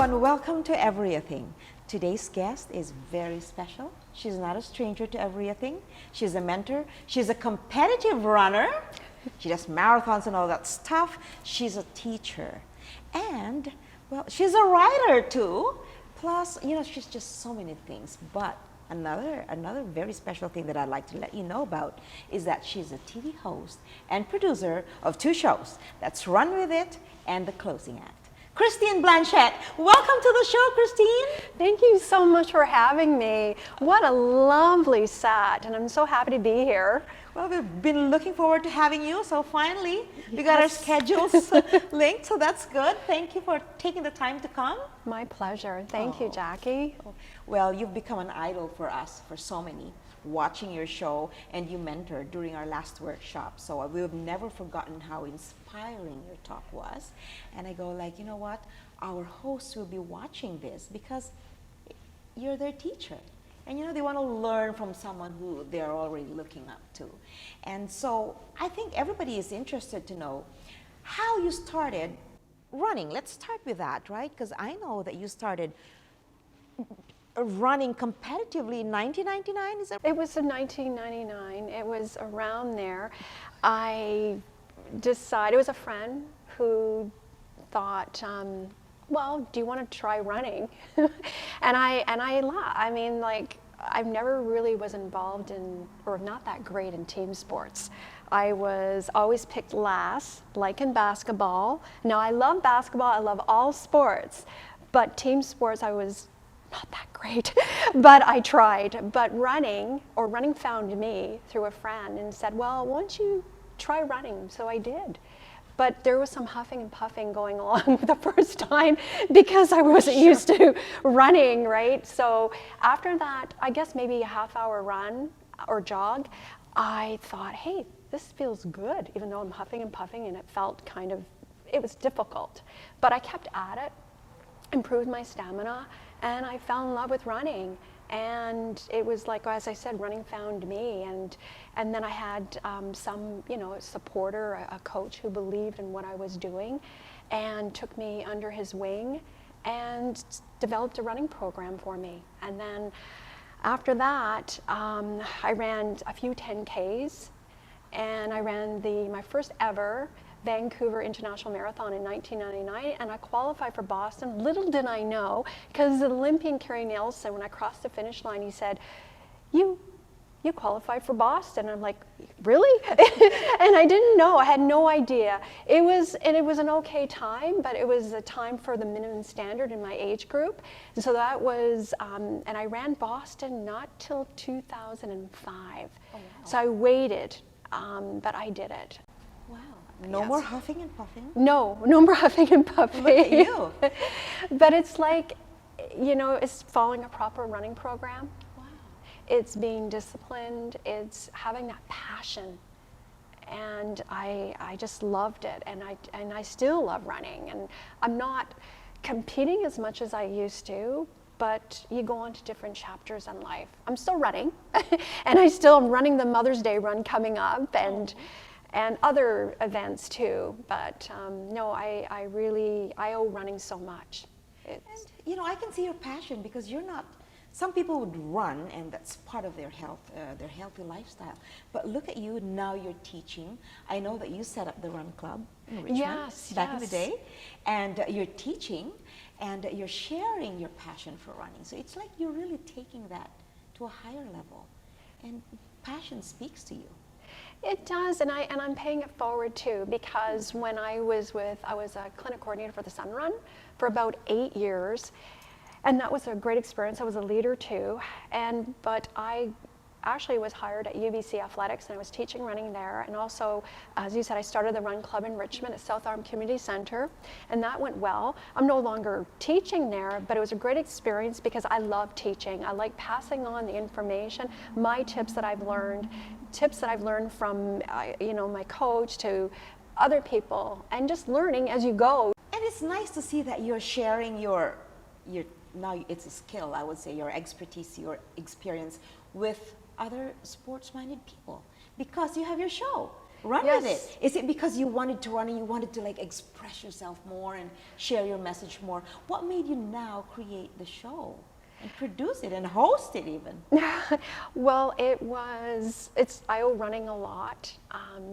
everyone, welcome to eveRIAthing. Today's guest is very special. She's not a stranger to eveRIAthing. She's a mentor. She's a competitive runner. She does marathons and all that stuff. She's a teacher. And, well, she's a writer too. Plus, you know, she's just so many things. But another very special thing that I'd like to let you know about is that she's a TV host and producer of two shows. That's Run With It and The Closing Act. Christine Blanchette, welcome to the show, Christine. Thank you so much for having me. What a lovely set, and I'm so happy to be here. Well, we've been looking forward to having you, so finally we got our schedules linked, so that's good. Thank you for taking the time to come. My pleasure. Thank you, Jackie. Well, you've become an idol for us, for so many, watching your show, and you mentored during our last workshop. So we've never forgotten how inspiring your talk was. And I go like, you know what? Our hosts will be watching this because you're their teacher. And you know, they want to learn from someone who they're already looking up to. And so I think everybody is interested to know how you started running. Let's start with that, right? Because I know that you started running competitively in 1999, is that? It was in 1999. It was around there. I decided, it was a friend who thought, well, do you want to try running? and I laughed. I mean, like, I never really was involved in, or not that great in team sports. I was always picked last, like in basketball. Now, I love basketball, I love all sports, but team sports, I was not that great, but I tried. But running found me through a friend and said, well, why don't you try running? So I did. But there was some huffing and puffing going along the first time because I wasn't used to running, right? So after that, I guess maybe a half-hour run or jog, I thought, hey, this feels good, even though I'm huffing and puffing, and it felt kind of, it was difficult. But I kept at it, improved my stamina, and I fell in love with running. And it was like, as I said, running found me. And then I had some, you know, a supporter, a coach who believed in what I was doing and took me under his wing and developed a running program for me. And then after that, I ran a few 10Ks, and I ran my first ever Vancouver International Marathon in 1999, and I qualified for Boston. Little did I know, because the Olympian Kerry Nelson, when I crossed the finish line, he said, you qualified for Boston. I'm like, really? And I didn't know, I had no idea. It was an okay time, but it was a time for the minimum standard in my age group. And so that was, and I ran Boston not till 2005. Oh, wow. So I waited, but I did it. Wow. No more huffing and puffing? No more huffing and puffing. Look at you. But it's like, you know, it's following a proper running program. Wow. It's being disciplined. It's having that passion. And I just loved it. And I still love running. And I'm not competing as much as I used to, but you go on to different chapters in life. I'm still running. And I still am running the Mother's Day run coming up. And other events too, but no, I owe running so much. And you know, I can see your passion because you're not, some people would run and that's part of their health, their healthy lifestyle. But look at you, now you're teaching. I know that you set up the Run Club in Richmond back in the day, and you're teaching and you're sharing your passion for running. So it's like you're really taking that to a higher level, and passion speaks to you. It does, and I'm paying it forward too, because when I was a clinic coordinator for the Sun Run for about 8 years, and that was a great experience. I was a leader too, but I actually was hired at UBC Athletics, and I was teaching running there, and also, as you said, I started the Run Club in Richmond at South Arm Community Center, and that went well. I'm no longer teaching there, but it was a great experience because I love teaching. I like passing on the information, my tips that I've learned from you know, my coach to other people, and just learning as you go. And it's nice to see that you're sharing your now it's a skill, I would say, your expertise, your experience with other sports-minded people, because you have your show. Run Yes. with it. Is it because you wanted to run and you wanted to like express yourself more and share your message more? What made you now create the show and produce it and host it even? Well, I owe running a lot,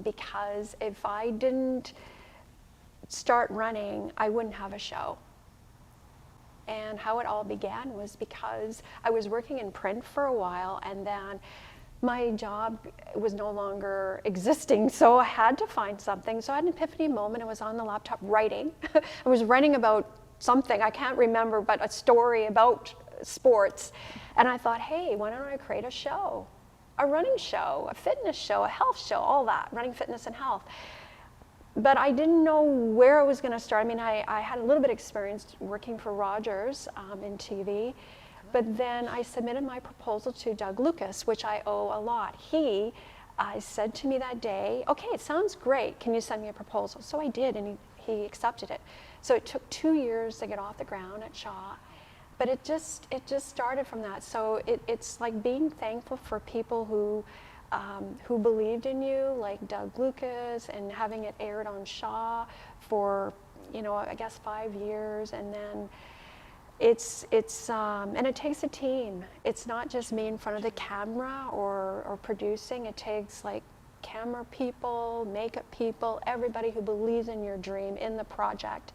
because if I didn't start running, I wouldn't have a show. And how it all began was because I was working in print for a while, and then my job was no longer existing, so I had to find something. So I had an epiphany moment. I was on the laptop writing. I was writing about something, I can't remember, but a story about sports. And I thought, hey, why don't I create a show? A running show, a fitness show, a health show, all that, running, fitness, and health. But I didn't know where I was going to start. I mean, I had a little bit of experience working for Rogers in TV. But then I submitted my proposal to Doug Lucas, which I owe a lot. He said to me that day, okay, it sounds great. Can you send me a proposal? So I did, and he accepted it. So it took 2 years to get off the ground at Shaw. But it just started from that. So it's like being thankful for people who believed in you, like Doug Lucas, and having it aired on Shaw for, I guess 5 years, and then and it takes a team. It's not just me in front of the camera or producing. It takes like camera people, makeup people, everybody who believes in your dream, in the project.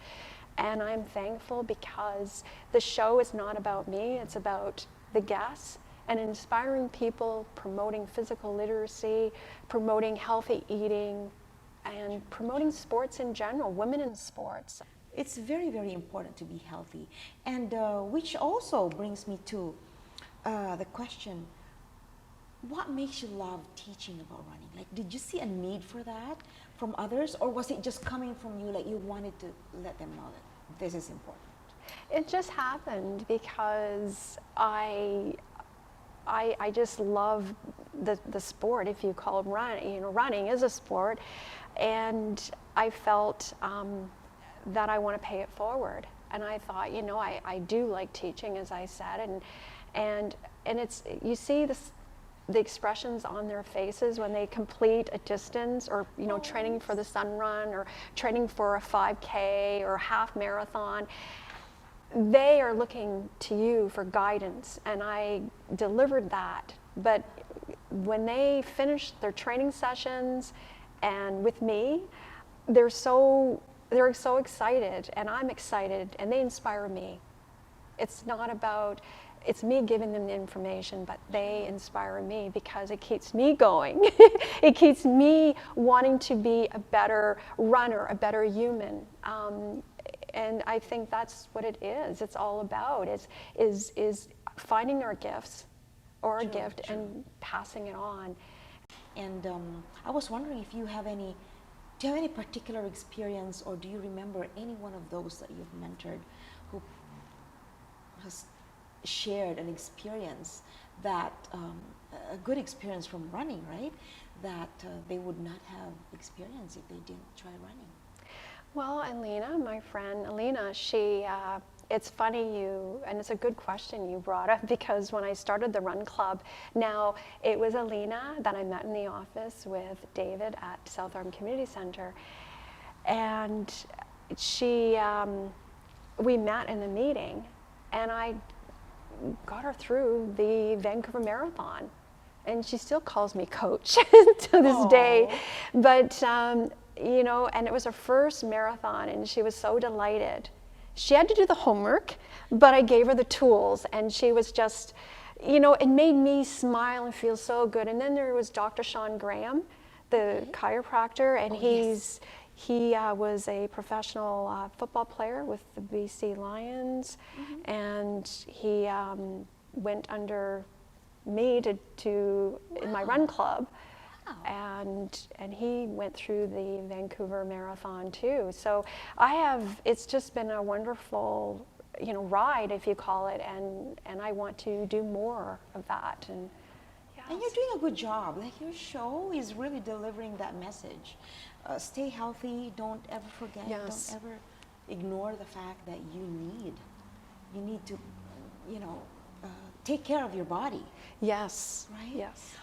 And I'm thankful because the show is not about me, it's about the guests and inspiring people, promoting physical literacy, promoting healthy eating, and promoting sports in general, women in sports. It's very, very important to be healthy. And which also brings me to the question, what makes you love teaching about running? Like, did you see a need for that from others, or was it just coming from you, like you wanted to let them know that this is important? It just happened because I just love the sport, if you call it running. Running is a sport, and I felt that I want to pay it forward. And I thought, I do like teaching, as I said, and it's, you see the expressions on their faces when they complete a distance, or training for the sun run, or training for a 5K or half marathon. They are looking to you for guidance, and I delivered that. But when they finish their training sessions and with me, they're so excited, and I'm excited, and they inspire me. It's not about, it's me giving them the information, but they inspire me because it keeps me going. It keeps me wanting to be a better runner, a better human. And I think that's what it is. It's all about is finding our gifts or a gift and passing it on. And I was wondering if you have any, do you have any particular experience, or do you remember any one of those that you've mentored who has shared an experience that, a good experience from running, right? That they would not have experienced if they didn't try running? Well, Alina, my friend Alina, she, it's funny and it's a good question you brought up, because when I started the Run Club, now it was Alina that I met in the office with David at South Arm Community Center, and she, we met in the meeting, and I got her through the Vancouver Marathon, and she still calls me coach to this day. But and it was her first marathon, and she was so delighted. She had to do the homework, but I gave her the tools, and she was just, it made me smile and feel so good. And then there was Dr. Sean Graham, the chiropractor, and he was a professional football player with the BC Lions, and he went under me to in my Run Club. And he went through the Vancouver Marathon too. So it's just been a wonderful, ride, if you call it, and I want to do more of that. And you're doing a good job. Like, your show is really delivering that message. Stay healthy. Don't ever forget. Yes. Don't ever ignore the fact that you need to, take care of your body. Yes. Right? Yes.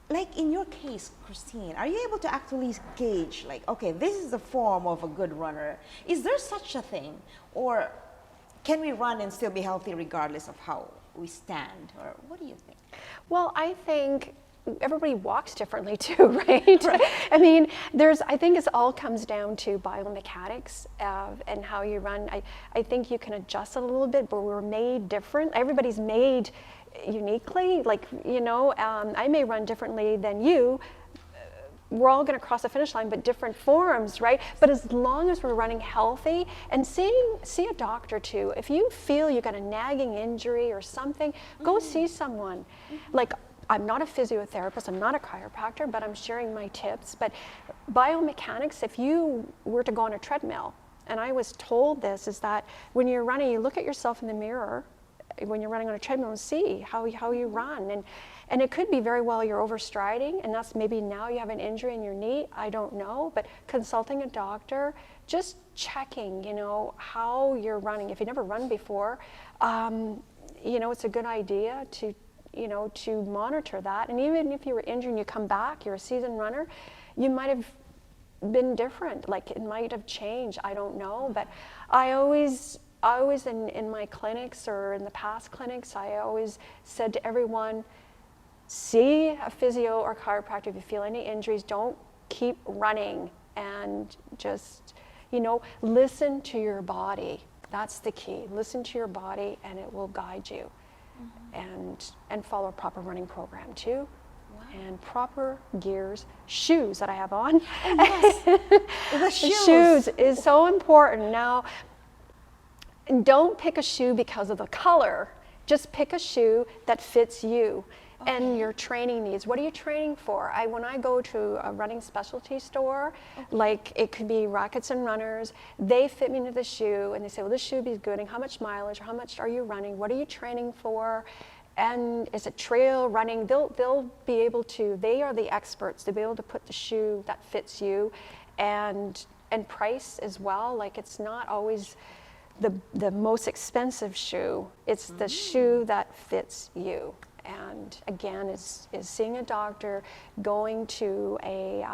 like in your case, Christine, are you able to actually gauge, like, okay, this is the form of a good runner? Is there such a thing? Or can we run and still be healthy regardless of how we stand? Or what do you think? Well, I think everybody walks differently too, right? I mean, I think it all comes down to biomechanics and how you run. I think you can adjust it a little bit, but we're made different. Everybody's made uniquely. Like, I may run differently than you. We're all going to cross the finish line, but different forms, right? But as long as we're running healthy and see a doctor too. If you feel you got a nagging injury or something, go see someone. Like, I'm not a physiotherapist, I'm not a chiropractor, but I'm sharing my tips. But biomechanics, if you were to go on a treadmill, and I was told this, is that when you're running, you look at yourself in the mirror when you're running on a treadmill and see how you run. And it could be very well you're overstriding, and that's maybe now you have an injury in your knee, I don't know, but consulting a doctor, just checking, how you're running. If you've never run before, it's a good idea to monitor that. And even if you were injured and you come back, you're a seasoned runner, you might have been different, like it might have changed, I don't know. But I always in my clinics or in the past clinics, I always said to everyone, see a physio or chiropractor if you feel any injuries. Don't keep running, and just, listen to your body. That's the key. Listen to your body and it will guide you. And follow a proper running program too. Wow. And proper gears, shoes that I have on. Oh, yes. The shoes is so important. Now, don't pick a shoe because of the color. Just pick a shoe that fits you and your training needs. What are you training for? When I go to a running specialty store, like it could be Rackets and Runners, they fit me into the shoe and they say, well, this shoe is good, and how much mileage, or how much are you running? What are you training for? And is it trail running? They'll be able to, they are the experts to be able to put the shoe that fits you, and price as well. Like, it's not always the most expensive shoe. It's the shoe that fits you. And again, is seeing a doctor, going to a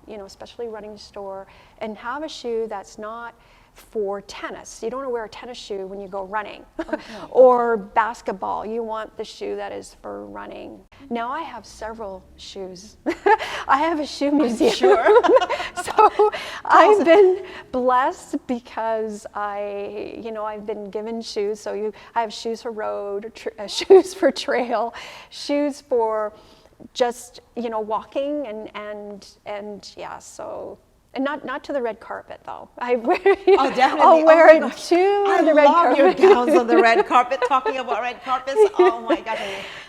especially running store, and have a shoe that's not for tennis. You don't want to wear a tennis shoe when you go running. Or basketball. You want the shoe that is for running. Now I have several shoes. I have a shoe museum. Sure. So I've been blessed because I've been given shoes. So I have shoes for road, shoes for trail, shoes for just walking and yeah. So. And not to the red carpet, though. Definitely. I'll wear it to the red carpet. I love your gowns on the red carpet. Talking about red carpets, oh my gosh!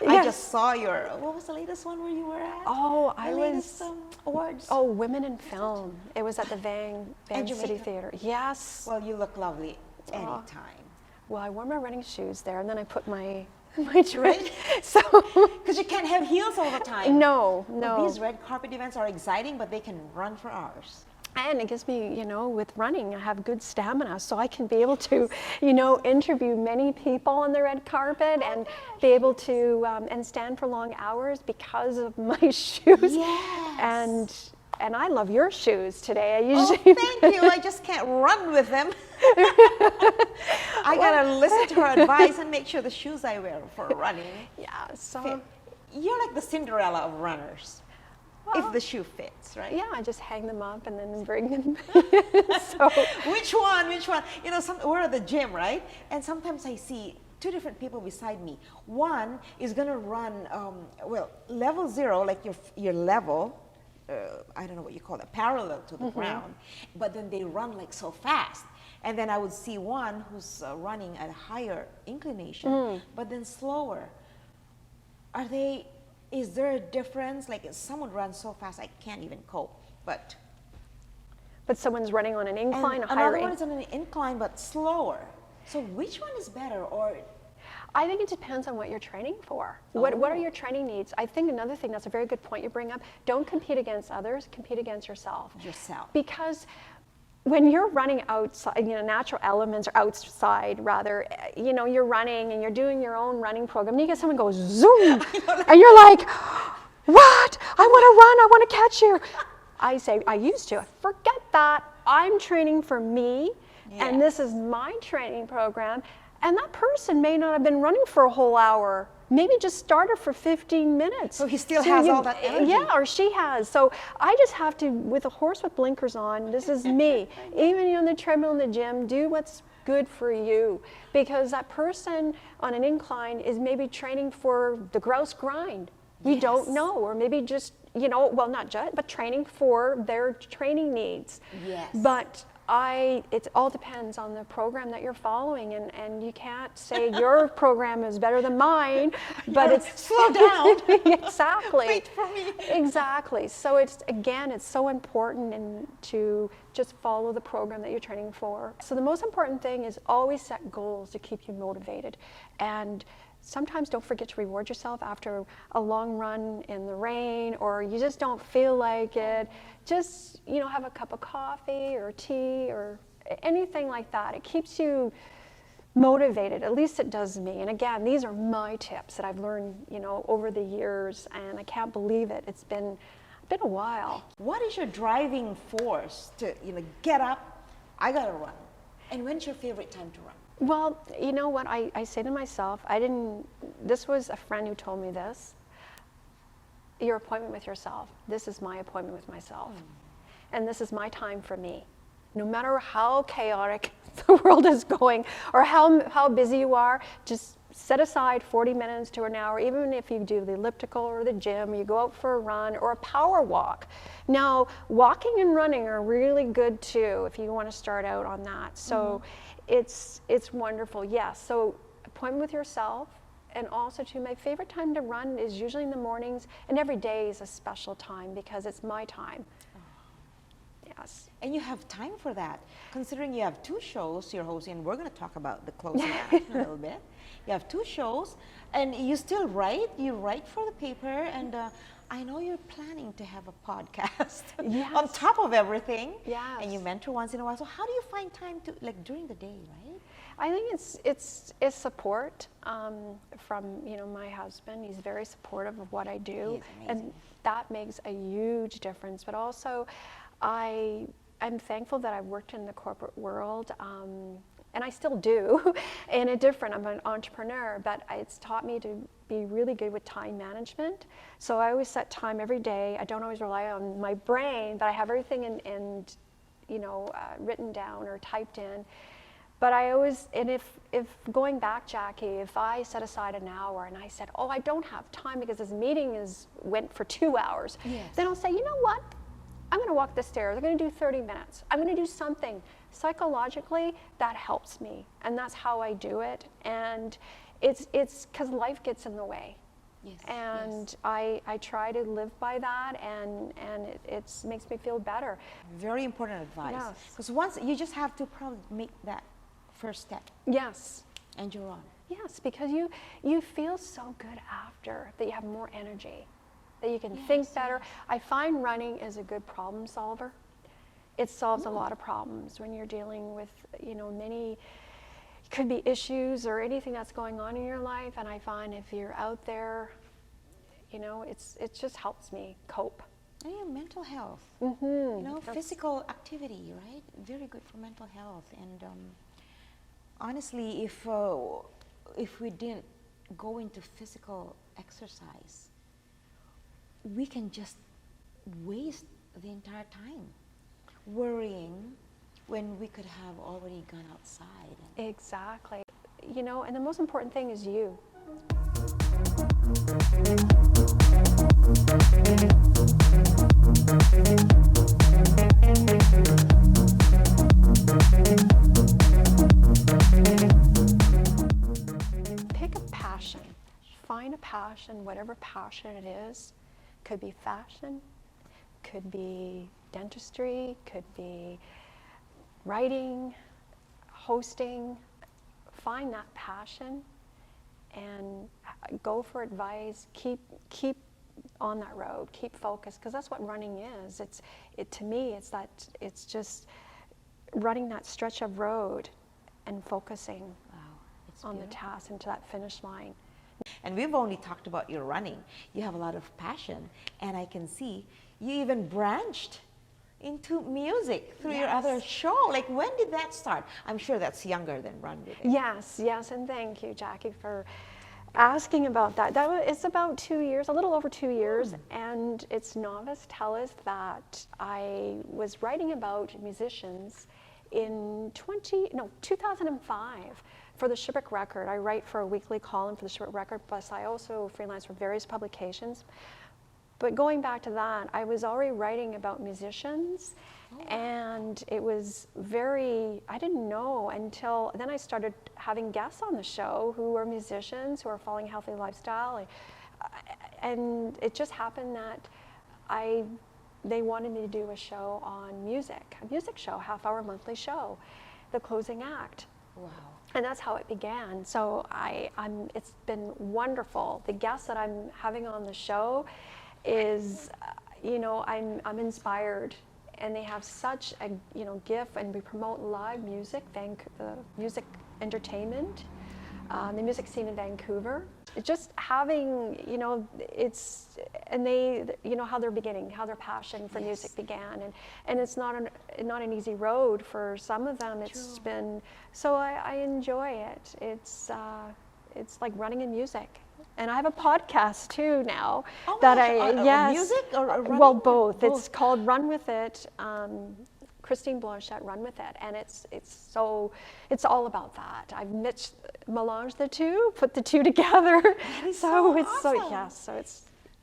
I just saw what was the latest one where you were at? I was awards. Women in film. It was at the Van City Theater. Yes. Well, you look lovely anytime. Well, I wore my running shoes there, and then I put my right? So because you can't have heels all the time. No. Well, these red carpet events are exciting, but they can run for hours. And it gives me, with running, I have good stamina, so I can be able to, interview many people on the red carpet and be able to and stand for long hours because of my shoes. Yes. And I love your shoes today. I usually thank you. I just can't run with them. I gotta listen to her advice and make sure the shoes I wear for running. Yeah. So you're like the Cinderella of runners. If the shoe fits, right? Yeah, I just hang them up and then bring them. So which one? We're at the gym, right? And sometimes I see two different people beside me. One is gonna run, level 0, like your level. I don't know what you call it, parallel to the ground. But then they run like so fast. And then I would see one who's running at a higher inclination, but then slower. Is there a difference? Like, someone runs so fast, I can't even cope. But someone's running on an incline, a higher another one is on an incline, but slower. So which one is better? Or I think it depends on what you're training for. What are your training needs? I think another thing, that's a very good point you bring up, don't compete against others, compete against yourself. Because when you're running outside, natural elements, or outside rather, you're running and you're doing your own running program, and you get someone goes zoom, and you're like, what? I want to run, I want to catch you. I say, I used to, forget that. I'm training for me, and this is my training program. And that person may not have been running for a whole hour. Maybe just started for 15 minutes. So he still has all that energy. Yeah, or she has. So I just have to, with a horse with blinkers on, this is me. Even on the treadmill in the gym, do what's good for you. Because that person on an incline is maybe training for the grouse grind. You don't know, or maybe just, you know, well, not just, but training for their training needs. Yes. But it all depends on the program that you're following, and you can't say your program is better than mine, but it's slow down. Exactly. Wait for me. Exactly. So it's so important to just follow the program that you're training for. So the most important thing is always set goals to keep you motivated, and sometimes don't forget to reward yourself after a long run in the rain, or you just don't feel like it. Just, you know, have a cup of coffee or tea or anything like that. It keeps you motivated. At least it does me. And again, these are my tips that I've learned, you know, over the years, and I can't believe it. It's been a while. What is your driving force to, you know, get up, I gotta run? And when's your favorite time to run? Well, you know what I say to myself, this was a friend who told me this, your appointment with yourself. This is my appointment with myself. And this is my time for me. No matter how chaotic the world is going or how busy you are, just set aside 40 minutes to an hour, even if you do the elliptical or the gym, you go out for a run or a power walk. Now, walking and running are really good too if you want to start out on that. So it's wonderful, yes. So appointment with yourself, and also too, my favorite time to run is usually in the mornings, and every day is a special time because it's my time. Yes. And you have time for that, considering you have 2 shows you're hosting, and we're going to talk about the closing act in a little bit. You have 2 shows, and you still write. You write for the paper, and I know you're planning to have a podcast on top of everything. Yes. And you mentor once in a while. So how do you find time to, like, during the day, right? I think it's support from, you know, my husband. He's very supportive of what I do, and that makes a huge difference. But also, I'm thankful that I've worked in the corporate world, and I still do. I'm an entrepreneur, but it's taught me to be really good with time management. So I always set time every day. I don't always rely on my brain, but I have everything in you know, written down or typed in. But I always, and if going back, Jackie, if I set aside an hour and I said, oh, I don't have time because this meeting went for 2 hours, then I'll say, you know what? I'm going to walk the stairs. I'm going to do 30 minutes. I'm going to do something. Psychologically, that helps me, and that's how I do it. And it's because life gets in the way. And I try to live by that, and it makes me feel better. Very important advice. Because once you just have to probably make that first step. And you're on. Because you feel so good after that. You have more energy, that you can think better. I find running is a good problem solver. It solves a lot of problems when you're dealing with, you know, many, could be issues or anything that's going on in your life. And I find if you're out there, you know, it just helps me cope. And your mental health. You know, physical activity, right? Very good for mental health. And honestly, if we didn't go into physical exercise, we can just waste the entire time worrying when we could have already gone outside. Exactly. You know, and the most important thing is you. Pick a passion. Find a passion, whatever passion it is. Could be fashion, could be dentistry, could be writing, hosting. Find that passion and go for advice. Keep on that road. Keep focused, because that's what running is. To me, it's just running that stretch of road and focusing on the task and to that finish line. And we've only talked about your running. You have a lot of passion, and I can see you even branched into music through your other show. Like, when did that start? I'm sure that's younger than Run With It. Yes, and thank you, Jackie, for asking about that. It's about 2 years, a little over 2 years, and it's novice tellus that I was writing about musicians in 2005 for the Shipwreck Record. I write for a weekly column for the Shipwreck Record, plus I also freelance for various publications. But going back to that, I was already writing about musicians, and it was I didn't know until then I started having guests on the show who were musicians, who are following a healthy lifestyle. And it just happened that they wanted me to do a show on music, a music show, half-hour monthly show, the closing act. Wow. And that's how it began. So it's been wonderful. The guests that I'm having on the show is, I'm inspired, and they have such a gift, and we promote live music, music entertainment, the music scene in Vancouver. Just having, and they, how they're beginning, how their passion for music began, and it's not an easy road for some of them. It's been, so I enjoy it. It's like running in music. And I have a podcast too now music or running? Well, both. It's called Run With It. Christine Blanchette, Run With It, and it's all about that. I've melanged the two, put the two together. That is so awesome. So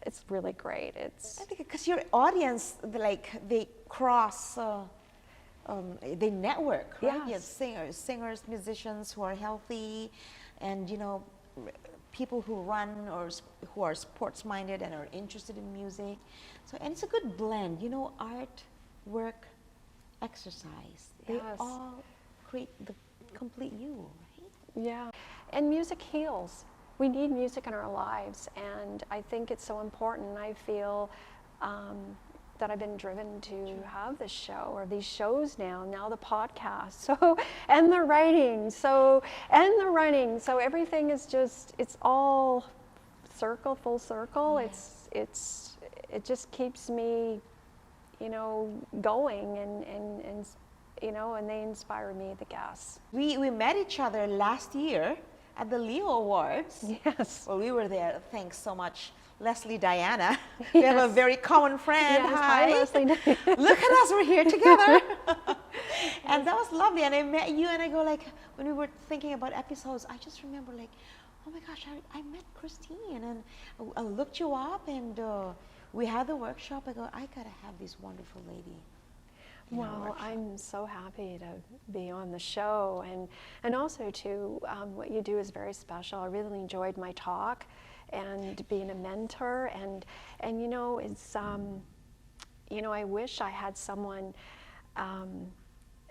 it's really great. It's because your audience, they cross, they network, right? Yes. You have singers, musicians who are healthy, and people who run or who are sports minded and are interested in music. So, and it's a good blend. Art, work, exercise. They all create the complete you, right? Yeah, and music heals. We need music in our lives, and I think it's so important. I feel that I've been driven to have this show, or these shows now the podcast, and the writing, and the running. So everything is it's all full circle. Yes. It just keeps me going, and they inspire me, the guests. We met each other last year at the Leo Awards. Yes. Well, we were there. Thanks so much, Leslie Diana. We have a very common friend. Yes. Hi, Leslie. Look at us, we're here together. And that was lovely. And I met you, and I go when we were thinking about episodes, I just remember oh my gosh, I met Christine, and I looked you up, and we had the workshop. I go, I gotta have this wonderful lady. Well, I'm so happy to be on the show, and also too, what you do is very special. I really enjoyed my talk, and being a mentor, and it's I wish I had someone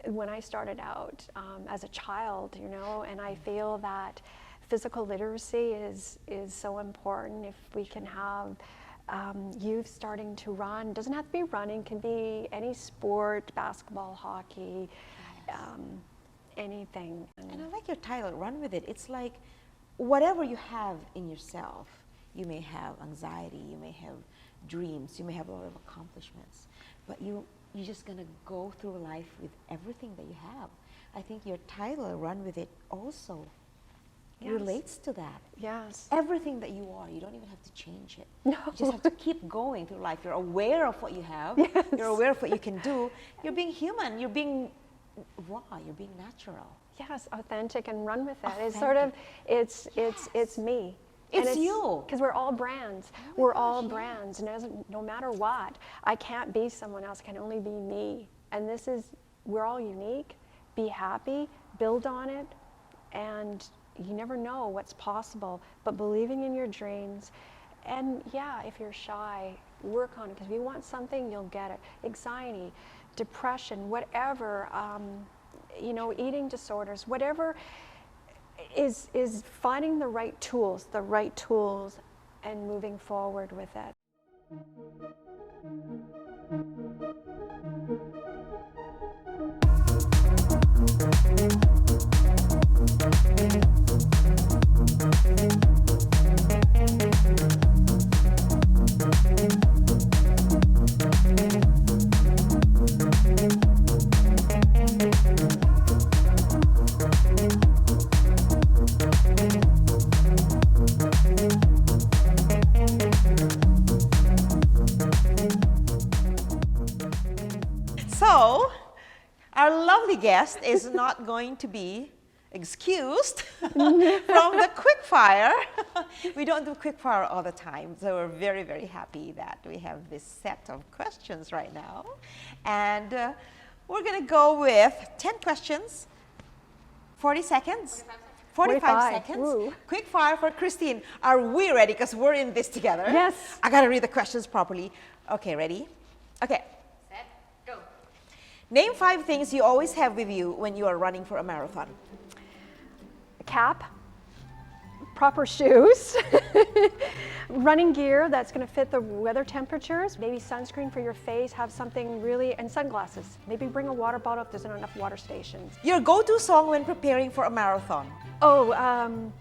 when I started out as a child, and I feel that physical literacy is so important. If we can have youth starting to run, doesn't have to be running, can be any sport, basketball, hockey, anything. And I like your title, Run With It. It's like whatever you have in yourself, you may have anxiety, you may have dreams, you may have a lot of accomplishments, but you're just gonna go through life with everything that you have. I think your title, Run With It, also relates to that. Yes. Everything that you are, you don't even have to change it. No. You just have to keep going through life. You're aware of what you have. Yes. You're aware of what you can do. You're being human. You're being raw. You're being natural. Yes, authentic, and run with it. Authentic. It's sort of, it's me. It's you. Because we're all brands. Oh my We're gosh, all yes. brands, and no matter what, I can't be someone else. I can only be me. And we're all unique. Be happy, build on it, and you never know what's possible, but believing in your dreams. And if you're shy, work on it, because if you want something, you'll get it. Anxiety, depression, whatever, eating disorders, whatever, is finding the right tools, and moving forward with it. So, our lovely guest is not going to be excused from the quickfire. We don't do quickfire all the time, so we're very, very happy that we have this set of questions right now. And we're going to go with 10 questions, 40 seconds. 45 seconds. Ooh. Quick fire for Christine. Are we ready? Because we're in this together. Yes. I got to read the questions properly. Okay, ready? Okay. Set, go. Name 5 things you always have with you when you are running for a marathon. A cap, proper shoes, running gear that's going to fit the weather temperatures, maybe sunscreen for your face, have something really, and sunglasses. Maybe bring a water bottle if there's not enough water stations. Your go-to song when preparing for a marathon. Oh,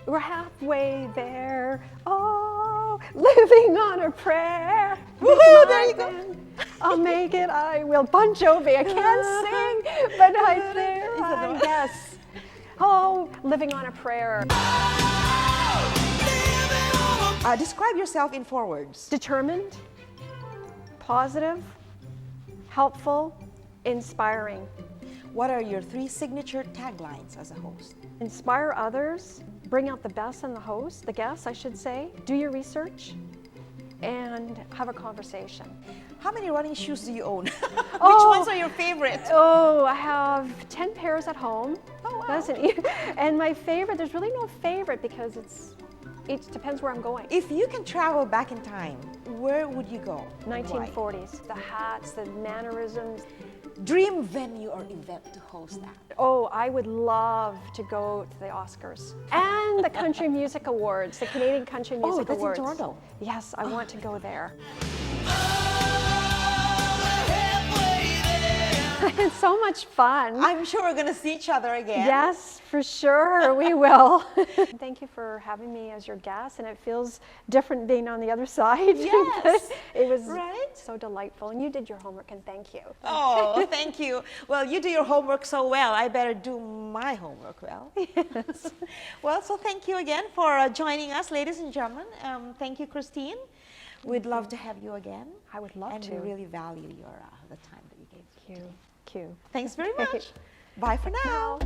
we're halfway there. Oh, living on a prayer. Woohoo, there you go. I'll make it, I will. Bon Jovi, I can't sing, but I guess. Oh, living on a prayer. Describe yourself in 4 words. Determined, positive, helpful, inspiring. What are your 3 signature taglines as a host? Inspire others, bring out the best in the guests, I should say. Do your research and have a conversation. How many running shoes do you own? Which Oh. ones are your favorite? Oh, I have 10 pairs at home. Oh, wow. That's and my favorite, there's really no favorite because it depends where I'm going. If you can travel back in time, where would you go? and why? 1940s, the hats, the mannerisms. Dream venue or event to host at? Oh, I would love to go to the Oscars and the Country Music Awards, the Canadian Country Music that's in Awards. Toronto. Yes, I want to go there. It's so much fun. I'm sure we're going to see each other again. Yes, for sure, we will. Thank you for having me as your guest, and it feels different being on the other side. Yes, It was right? so delightful, and you did your homework, and thank you. Oh, thank you. Well, you do your homework so well. I better do my homework well. Yes. Well, so thank you again for joining us, ladies and gentlemen. Thank you, Christine. We'd love to have you again. I would love and to. we really value your the time that you gave. Thank you. Thanks very much. Bye for now.